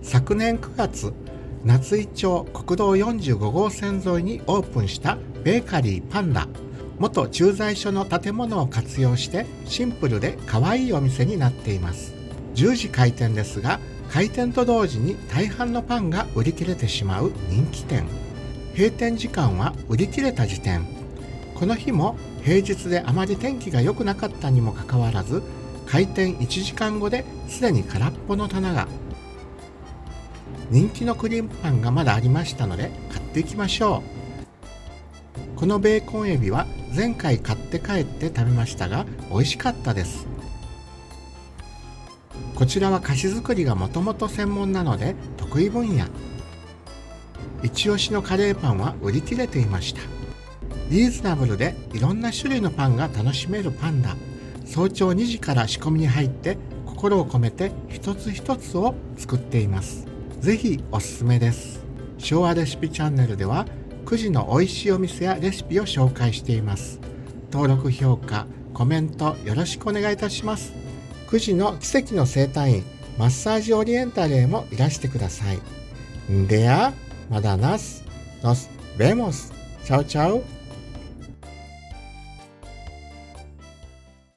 昨年9月、夏井町国道45号線沿いにオープンしたベーカリーパンダ。元駐在所の建物を活用してシンプルで可愛いお店になっています。10時開店ですが、開店と同時に大半のパンが売り切れてしまう人気店。閉店時間は売り切れた時点。この日も平日であまり天気が良くなかったにもかかわらず、開店1時間後ですでに空っぽの棚が。人気のクリームパンがまだありましたので買っていきましょう。このベーコンエビは前回買って帰って食べましたが美味しかったです。こちらは菓子作りがもともと専門なので得意分野。一押しのカレーパンは売り切れていました。リーズナブルでいろんな種類のパンが楽しめるパンダ。早朝2時から仕込みに入って心を込めて一つ一つを作っています。ぜひおすすめです。昭和レシピチャンネルでは9時の美味しいお店やレシピを紹介しています。登録、評価、コメントよろしくお願いいたします。9時の奇跡の生態院マッサージオリエンタルへもいらしてください。では、まだナス、ノス、ベモス、チャウチャウ。